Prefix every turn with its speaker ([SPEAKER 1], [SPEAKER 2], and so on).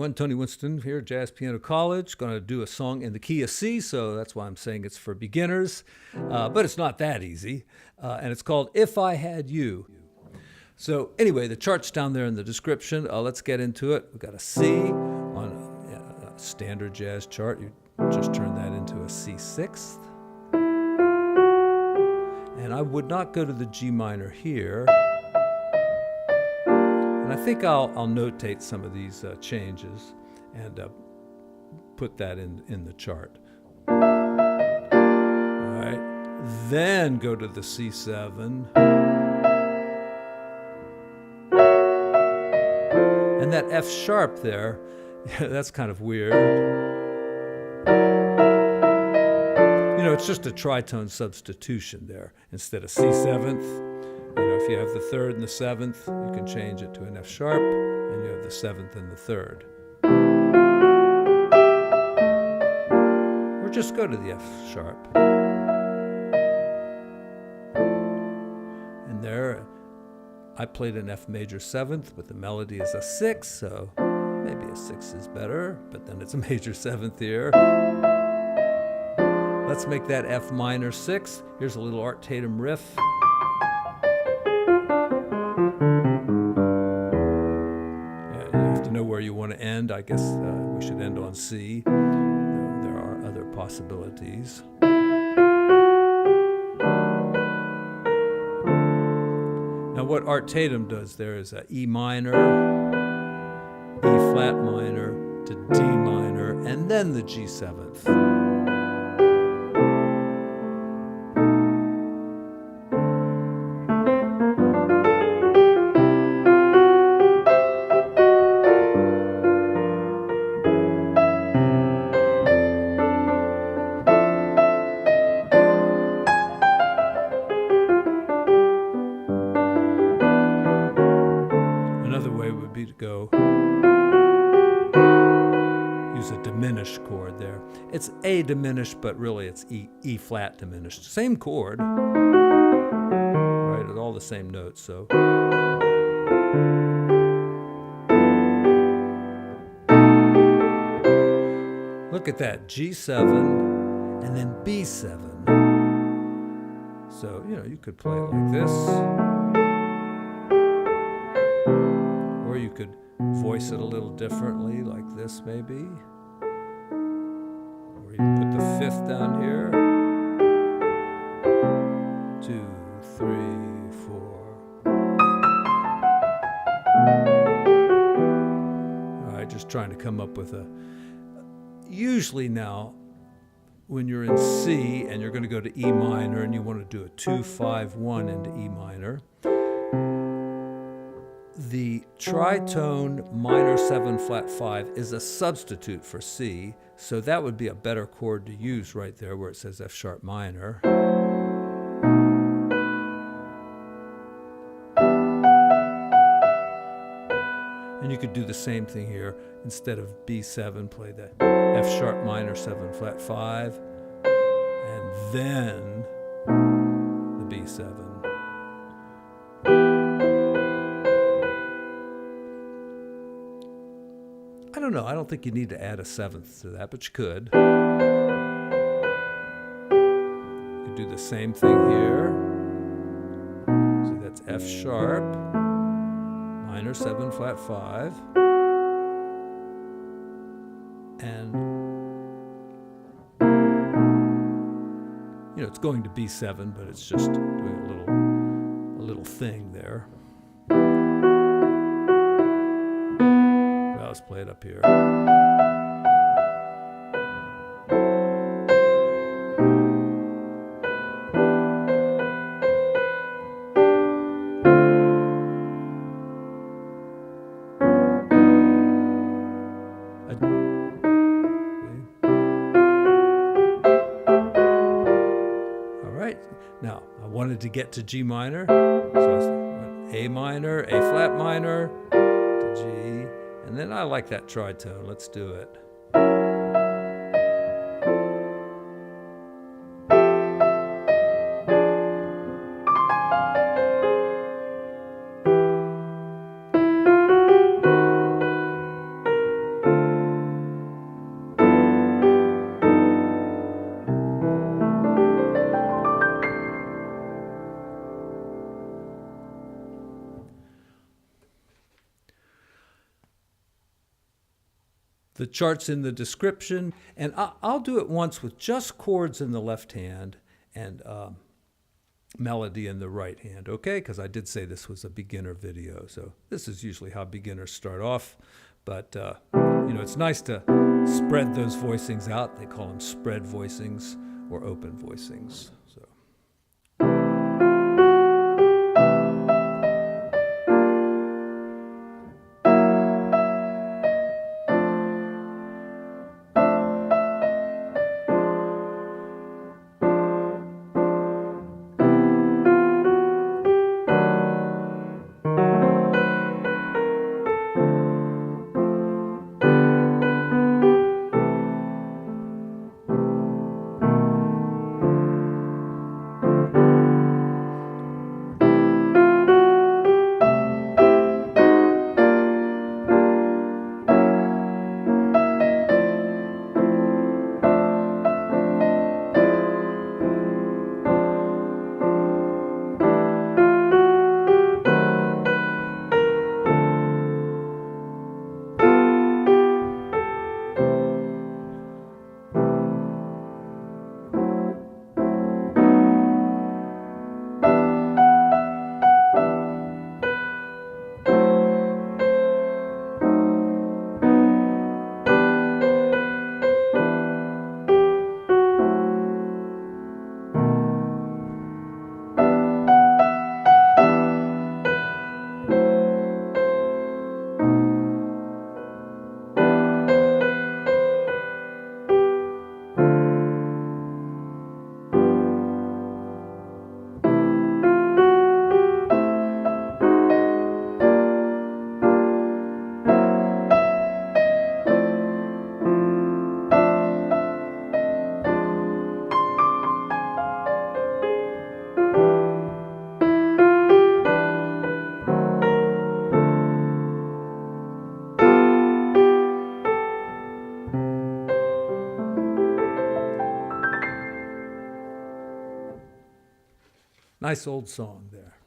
[SPEAKER 1] everyone. Tony Winston here, Jazz Piano College. Going to do a song in the key of C, so that's why I'm saying it's for beginners. But it's not that easy. And it's called If I Had You. So anyway, the chart's down there in the description. Let's get into it. We've got a C on a standard jazz chart. You just turn that into a C6th. And I would not go to the G minor here. And I think I'll notate some of these changes and put that in the chart. All right. Then go to the C7. And that F sharp there, that's kind of weird. You know, it's just a tritone substitution there. Instead of C7th, if you have the 3rd and the 7th, you can change it to an F sharp, and you have the 7th and the 3rd. Or just go to the F sharp. And there, I played an F major 7th, but the melody is a 6, so maybe a 6 is better, but then it's a major 7th here. Let's make that F minor 6. Here's a little Art Tatum riff. Where you want to end. I guess we should end on C. There are other possibilities. Now what Art Tatum does there is a E minor, E flat minor to D minor, and then the G7th. To go use a diminished chord there. It's A diminished, but really it's E flat diminished. Same chord, right? At all the same notes. So look at that, G7 and then B7. So you could play it like this. Or you could voice it a little differently, like this maybe. Or you can put the 5th down here. 2, 3, 4. All right, just trying to come up with a... Usually now, when you're in C and you're going to go to E minor and you want to do a 2, 5, 1 into E minor, the tritone minor 7 flat 5 is a substitute for C, so that would be a better chord to use right there where it says F sharp minor. And you could do the same thing here. Instead of B7, play the F sharp minor 7 flat 5, and then the B7. I don't know. I don't think you need to add a 7th to that, but you could. You could do the same thing here. So that's F sharp, minor 7 flat 5. And, it's going to B7, but it's just doing a little thing there. Let's play it up here. All right. Now, I wanted to get to G minor, so I went A minor, A flat minor, to G. And then I like that tritone. Let's do it. The chart's in the description, and I'll do it once with just chords in the left hand and melody in the right hand, okay? Because I did say this was a beginner video, so this is usually how beginners start off. But, it's nice to spread those voicings out. They call them spread voicings or open voicings. So. Nice old song there.